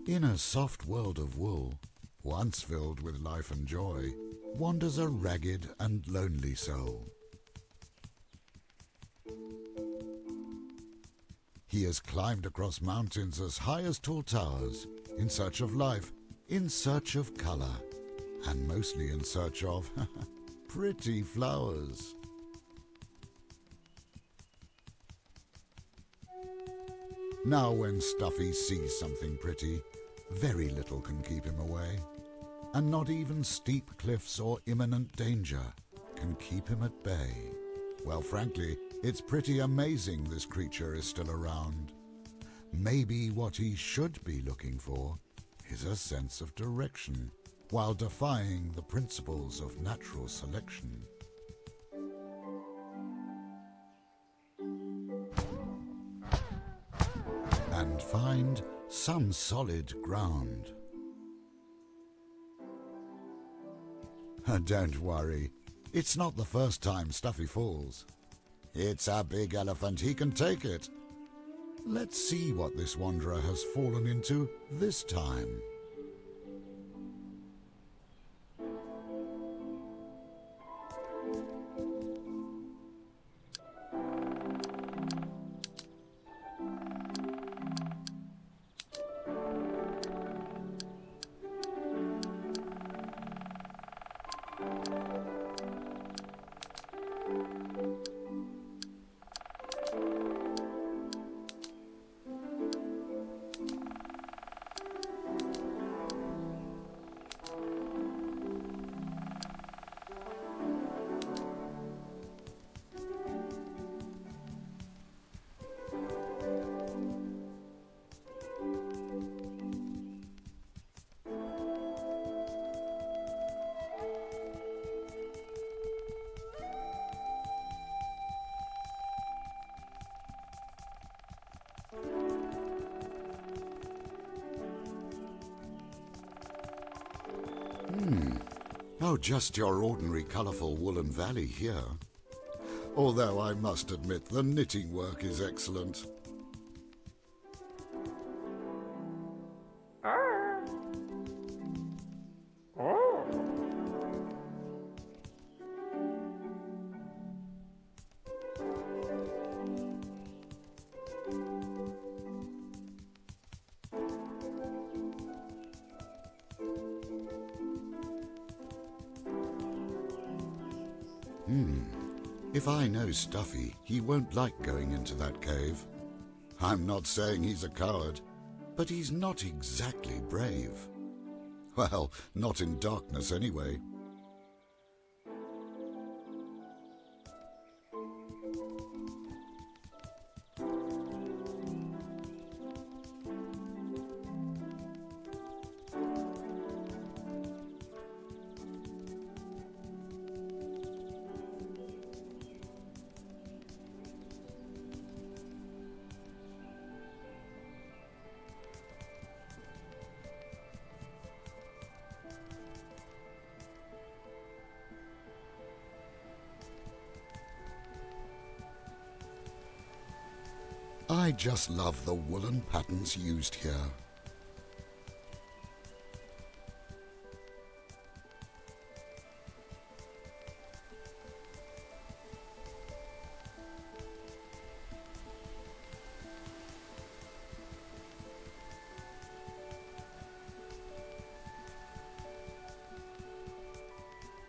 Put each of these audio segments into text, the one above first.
In a soft world of wool, once filled with life and joy, wanders a ragged and lonely soul. He has climbed across mountains as high as tall towers, in search of life, in search of color, and mostly in search of pretty flowers. Now when Stuffy sees something pretty, very little can keep him away, and not even steep cliffs or imminent danger can keep him at bay. Well, frankly, it's pretty amazing this creature is still around. Maybe what he should be looking for is a sense of direction, while defying the principles of natural selection. And find some solid ground. Don't worry, it's not the first time Stuffy falls. It's a big elephant, he can take it. Let's see what this wanderer has fallen into this time. Oh, just your ordinary colourful woolen valley here. Although I must admit the knitting work is excellent. If I know Stuffy, he won't like going into that cave. I'm not saying he's a coward, but he's not exactly brave. Well, not in darkness anyway. I just love the woolen patterns used here.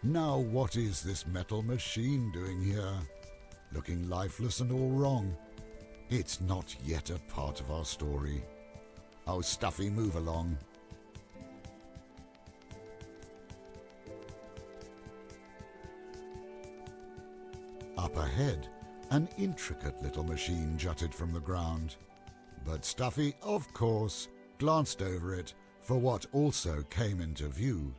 Now what is this metal machine doing here? Looking lifeless and all wrong. It's not yet a part of our story. Oh, Stuffy, move along. Up ahead, an intricate little machine jutted from the ground. But Stuffy, of course, glanced over it, for what also came into view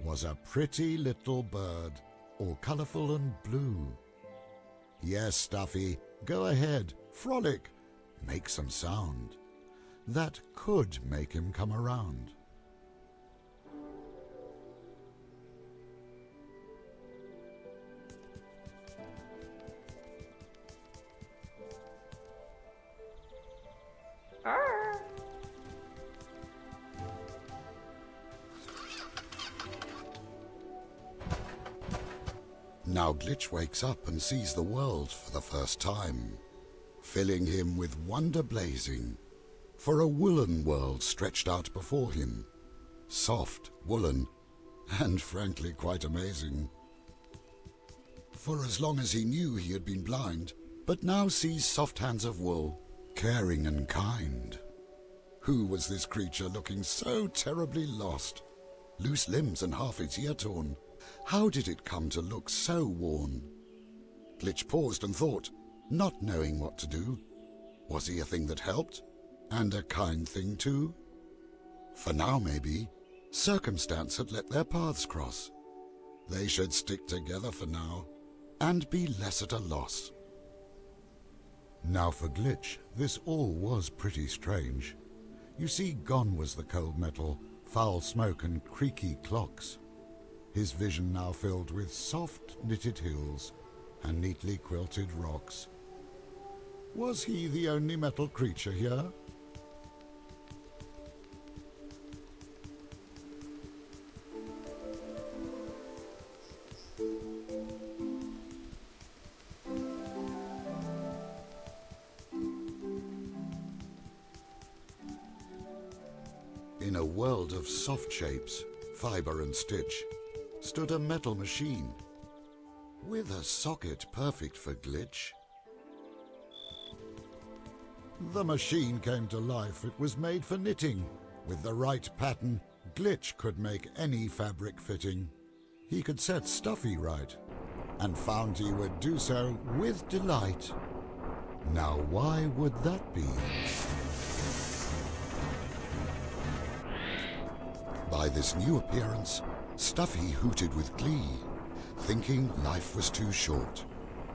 was a pretty little bird, all colourful and blue. Yes, Stuffy, go ahead, frolic, make some sound. That could make him come around. Now Glitch wakes up and sees the world for the first time, filling him with wonder blazing, for a woolen world stretched out before him, soft, woolen, and frankly quite amazing. For as long as he knew he had been blind, but now sees soft hands of wool, caring and kind. Who was this creature looking so terribly lost? Loose limbs and half its ear torn. How did it come to look so worn? Glitch paused and thought, not knowing what to do. Was he a thing that helped? And a kind thing too? For now, maybe, circumstance had let their paths cross. They should stick together for now, and be less at a loss. Now for Glitch, this all was pretty strange. You see, gone was the cold metal, foul smoke and creaky clocks. His vision now filled with soft knitted hills and neatly quilted rocks. Was he the only metal creature here? In a world of soft shapes, fibre and stitch, stood a metal machine, with a socket perfect for Glitch. The machine came to life. It was made for knitting. With the right pattern, Glitch could make any fabric fitting. He could set Stuffy right, and found he would do so with delight. Now why would that be? By this new appearance, Stuffy hooted with glee, thinking life was too short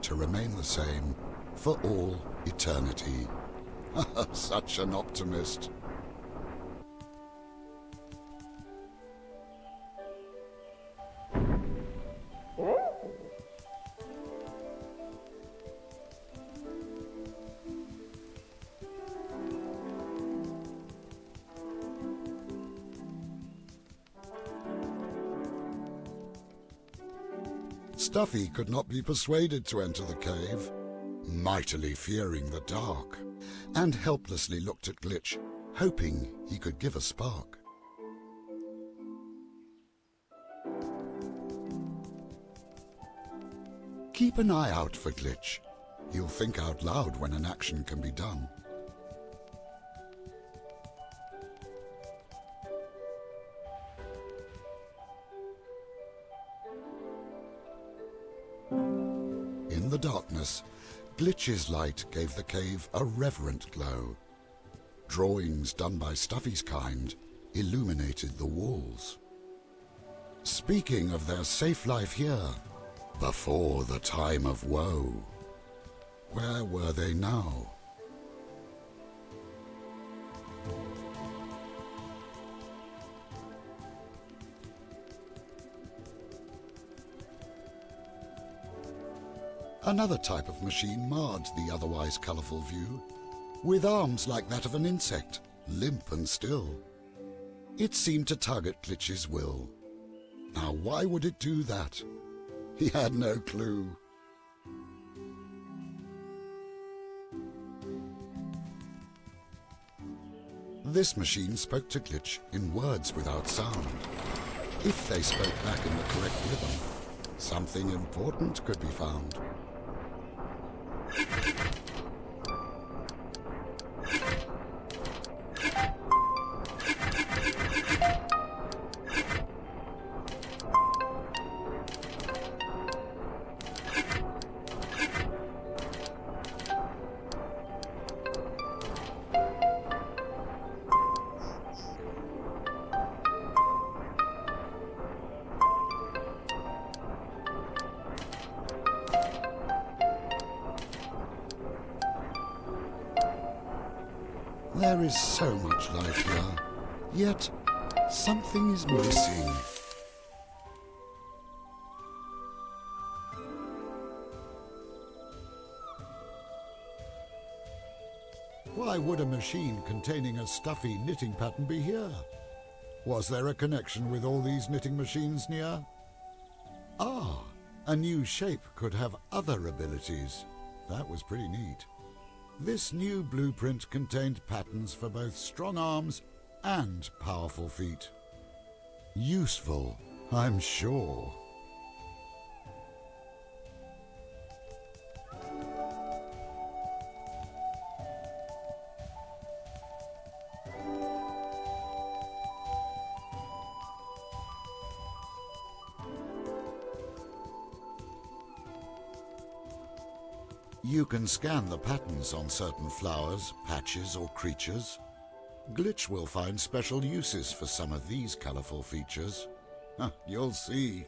to remain the same for all eternity. Such an optimist. Stuffy could not be persuaded to enter the cave, mightily fearing the dark, and helplessly looked at Glitch, hoping he could give a spark. Keep an eye out for Glitch. He'll think out loud when an action can be done. In the darkness, Glitch's light gave the cave a reverent glow. Drawings done by Stuffy's kind illuminated the walls. Speaking of their safe life here, before the time of woe, where were they now? Another type of machine marred the otherwise colourful view, with arms like that of an insect, limp and still. It seemed to tug at Glitch's will. Now why would it do that? He had no clue. This machine spoke to Glitch in words without sound. If they spoke back in the correct rhythm, something important could be found. There is so much life here, yet something is missing. Why would a machine containing a Stuffy knitting pattern be here? Was there a connection with all these knitting machines near? Ah, A new shape could have other abilities. That was pretty neat. This new blueprint contained patterns for both strong arms and powerful feet. Useful, I'm sure. You can scan the patterns on certain flowers, patches, or creatures. Glitch will find special uses for some of these colorful features. You'll see.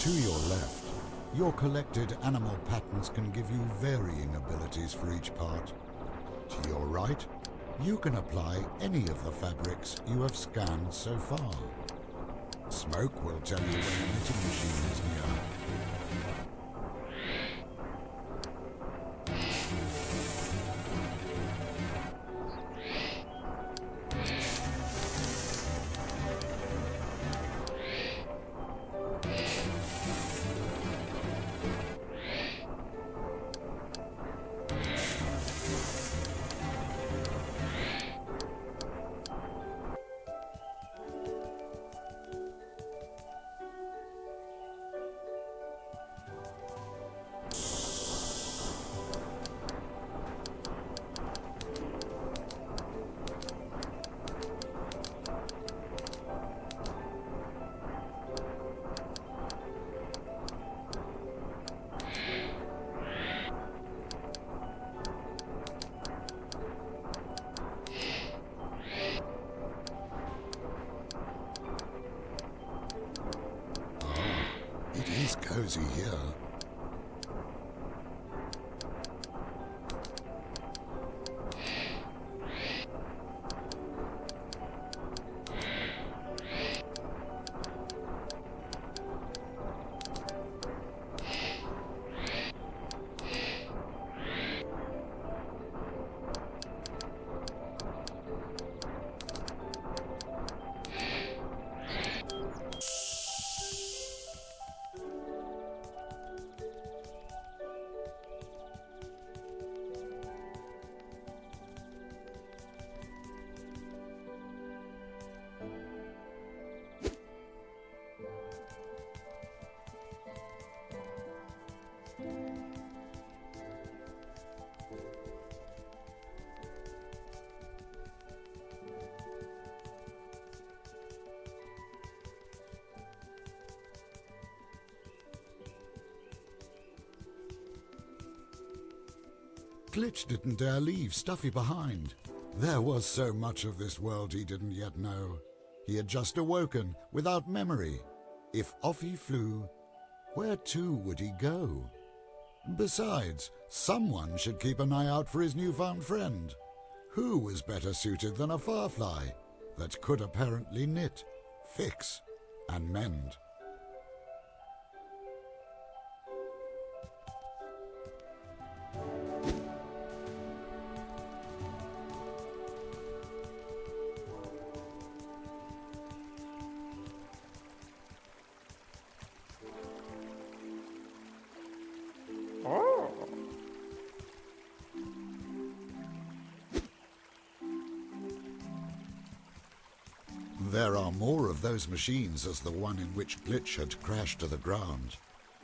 To your left, your collected animal patterns can give you varying abilities for each part. To your right, you can apply any of the fabrics you have scanned so far. Smoke will tell you when an eating machine is near. It is cozy here. Glitch didn't dare leave Stuffy behind. There was so much of this world he didn't yet know. He had just awoken, without memory. If off he flew, where to would he go? Besides, someone should keep an eye out for his newfound friend. Who was better suited than a firefly that could apparently knit, fix, and mend? There are more of those machines as the one in which Glitch had crashed to the ground.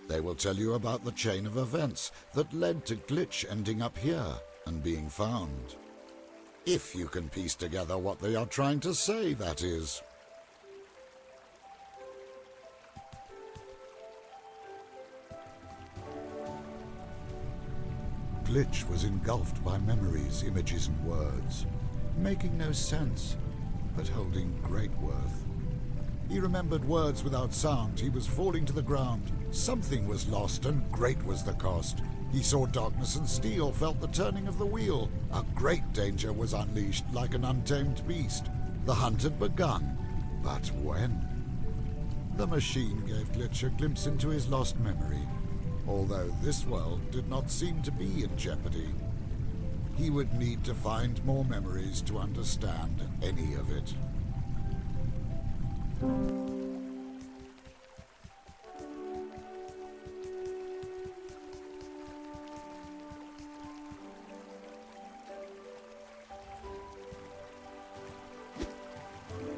They will tell you about the chain of events that led to Glitch ending up here and being found. If you can piece together what they are trying to say, that is. Glitch was engulfed by memories, images and words, making no sense, but holding great worth. He remembered words without sound. He was falling to the ground. Something was lost, and great was the cost. He saw darkness and steel, felt the turning of the wheel. A great danger was unleashed, like an untamed beast. The hunt had begun, but when? The machine gave Glitch a glimpse into his lost memory, although this world did not seem to be in jeopardy. He would need to find more memories to understand any of it.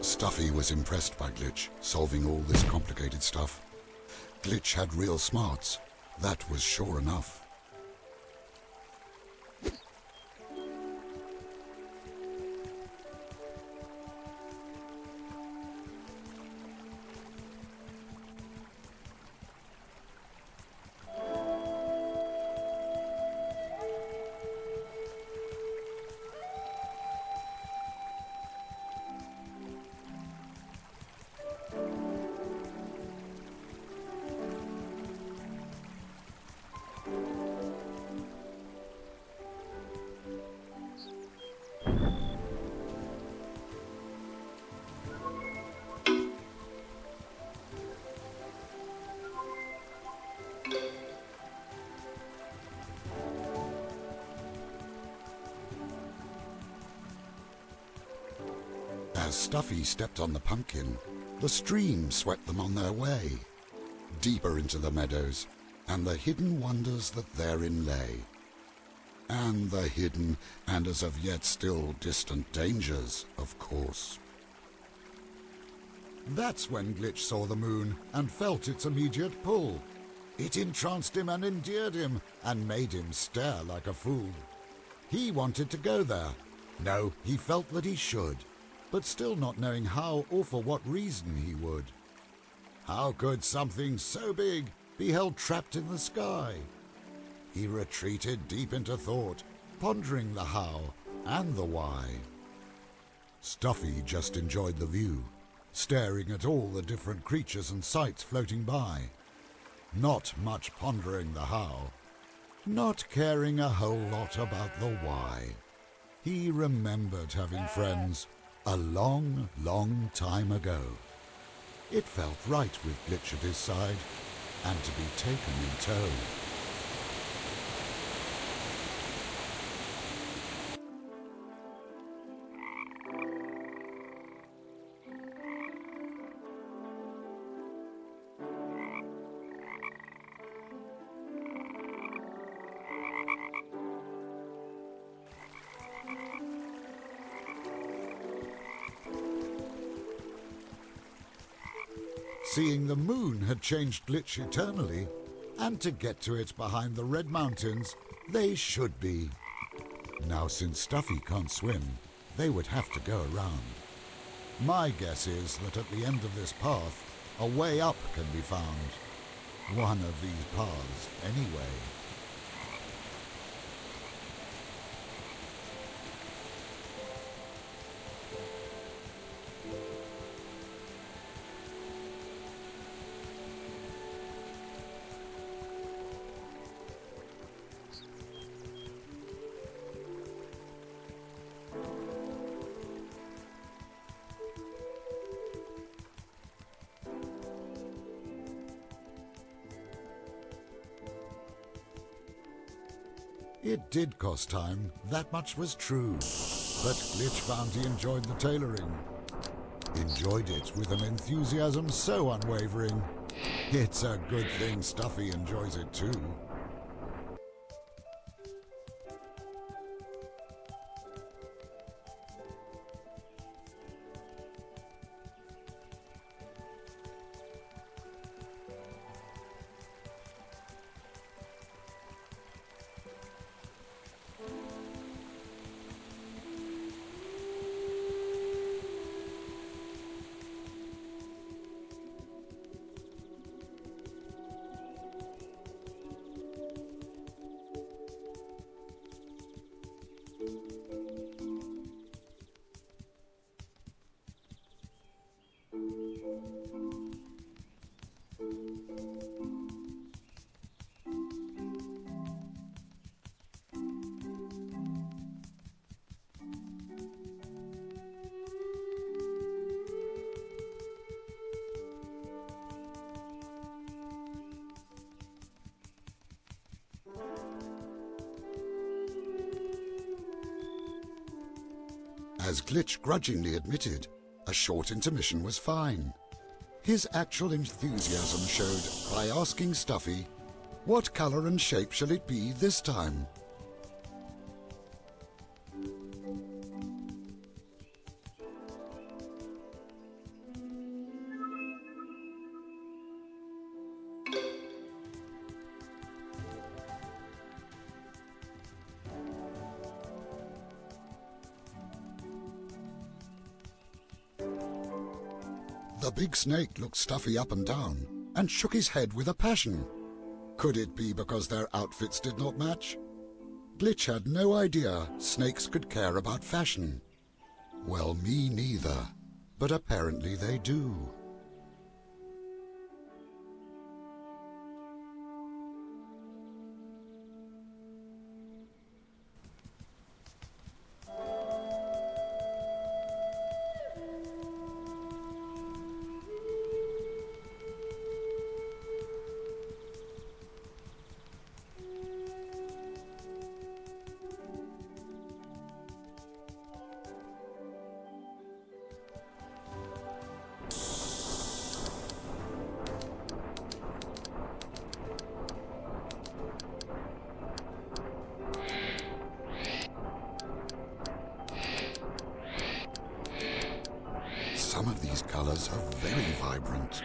Stuffy was impressed by Glitch, solving all this complicated stuff. Glitch had real smarts, that was sure enough. As Stuffy stepped on the pumpkin, the stream swept them on their way, deeper into the meadows, and the hidden wonders that therein lay. And the hidden, and as of yet still distant dangers, of course. That's when Glitch saw the moon and felt its immediate pull. It entranced him and endeared him, and made him stare like a fool. He wanted to go there. No, he felt that he should, but still not knowing how or for what reason he would. How could something so big be held trapped in the sky? He retreated deep into thought, pondering the how and the why. Stuffy just enjoyed the view, staring at all the different creatures and sights floating by. Not much pondering the how, not caring a whole lot about the why. He remembered having friends a long, long time ago. It felt right with Glitch at his side, and to be taken in tow. Seeing the moon had changed Glitch eternally, and to get to it behind the Red Mountains, they should be. Now, since Stuffy can't swim, they would have to go around. My guess is that at the end of this path, a way up can be found. One of these paths, anyway. It did cost time, that much was true. But Glitch found he enjoyed the tailoring. Enjoyed it with an enthusiasm so unwavering. It's a good thing Stuffy enjoys it too. As Glitch grudgingly admitted, a short intermission was fine. His actual enthusiasm showed by asking Stuffy, "What colour and shape shall it be this time?" The big snake looked Stuffy up and down and shook his head with a passion. Could it be because their outfits did not match? Glitch had no idea snakes could care about fashion. Well, me neither, but apparently they do. Some of these colors are very vibrant.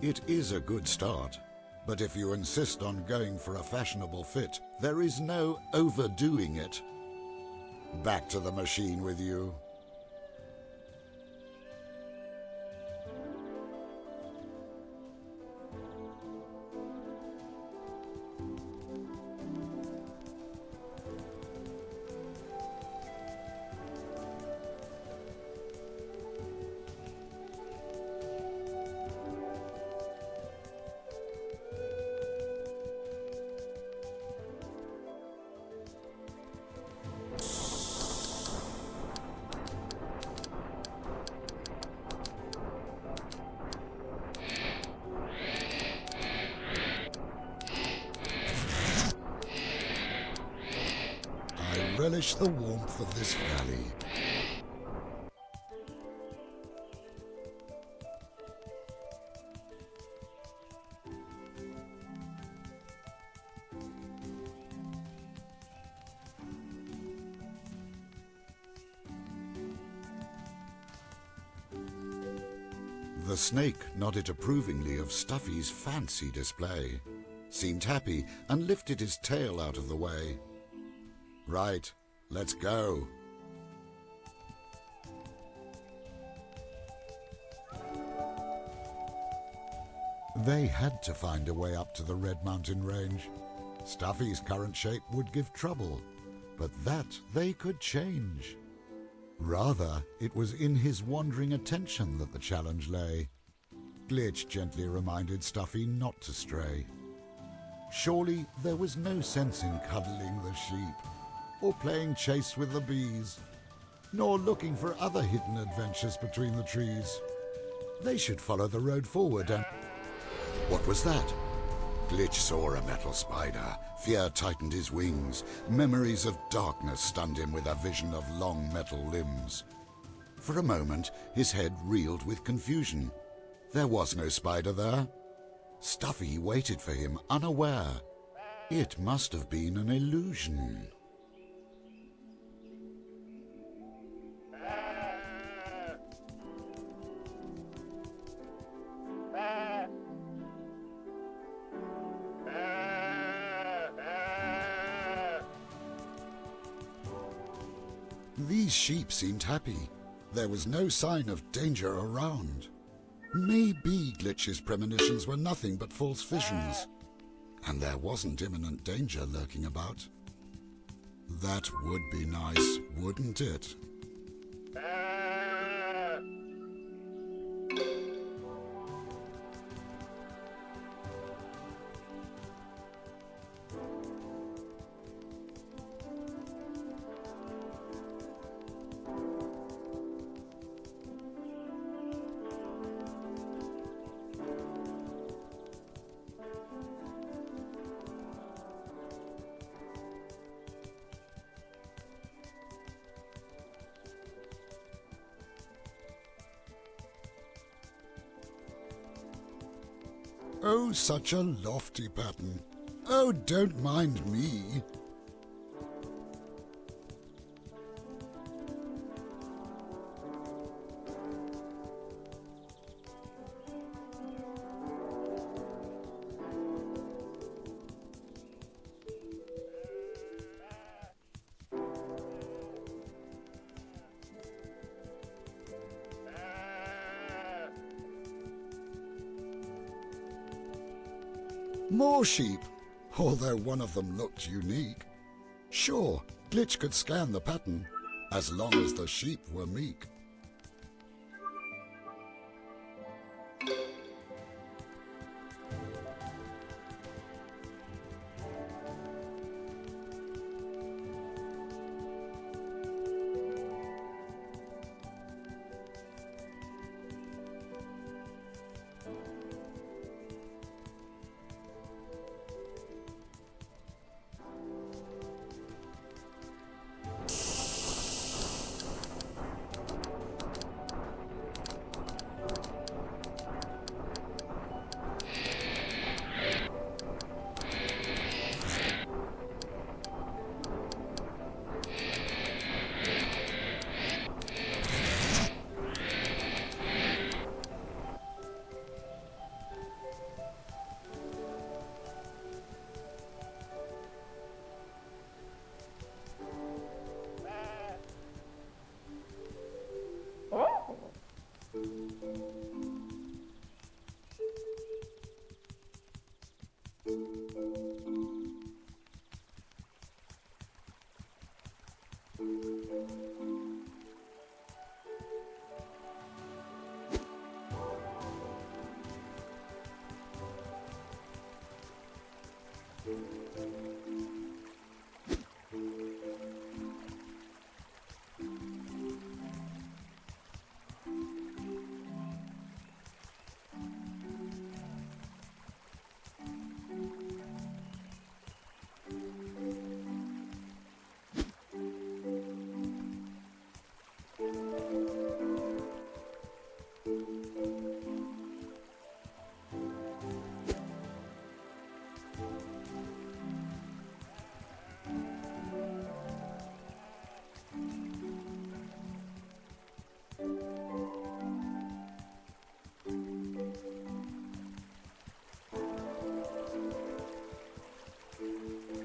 It is a good start, but if you insist on going for a fashionable fit, there is no overdoing it. Back to the machine with you. I relish the warmth of this valley. The snake nodded approvingly of Stuffy's fancy display, seemed happy, and lifted his tail out of the way. Right, let's go. They had to find a way up to the Red Mountain Range. Stuffy's current shape would give trouble, but that they could change. Rather, it was in his wandering attention that the challenge lay. Glitch gently reminded Stuffy not to stray. Surely there was no sense in cuddling the sheep, or playing chase with the bees, nor looking for other hidden adventures between the trees. They should follow the road forward and... What was that? Glitch saw a metal spider. Fear tightened his wings. Memories of darkness stunned him with a vision of long metal limbs. For a moment, his head reeled with confusion. There was no spider there. Stuffy waited for him, unaware. It must have been an illusion. These sheep seemed happy. There was no sign of danger around. Maybe Glitch's premonitions were nothing but false visions, and there wasn't imminent danger lurking about. That would be nice, wouldn't it? Oh, such a lofty pattern. Oh, don't mind me. More sheep, although one of them looked unique. Sure, Glitch could scan the pattern, as long as the sheep were meek.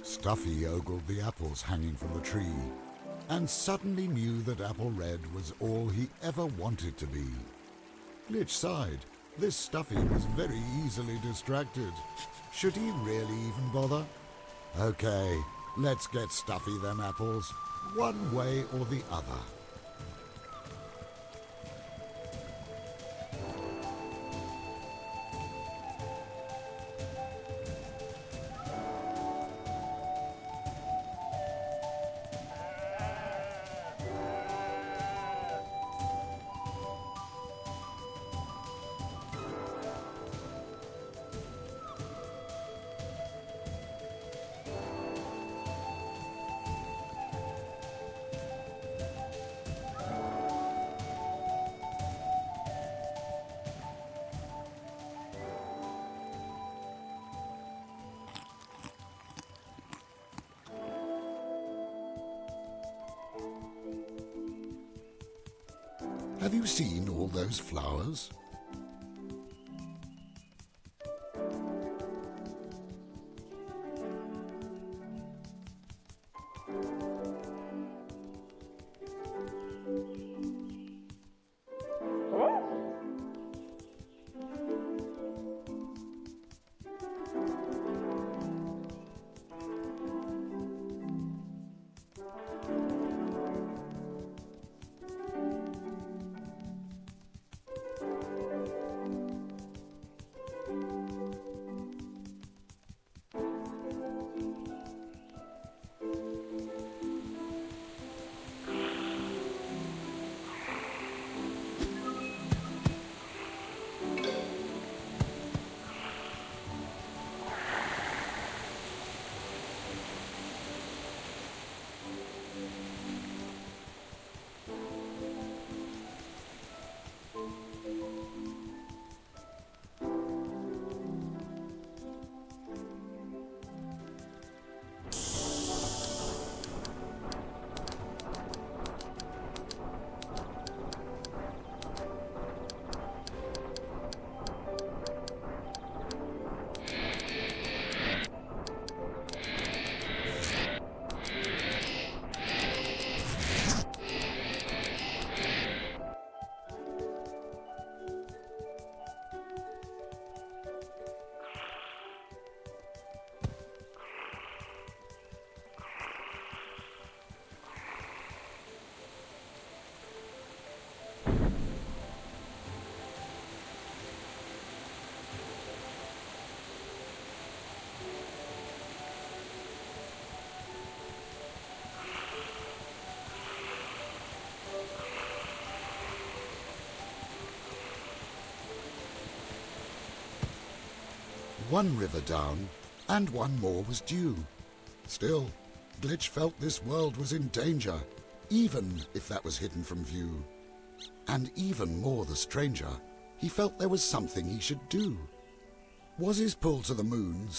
Stuffy ogled the apples hanging from the tree, and suddenly knew that Apple Red was all he ever wanted to be. Glitch sighed. This Stuffy was very easily distracted. Should he really even bother? Okay, let's get Stuffy them apples, one way or the other. Have you seen all those flowers? one river down, and one more was due. Still, Glitch felt this world was in danger, even if that was hidden from view. And even more the stranger, he felt there was something he should do. Was his pull to the moon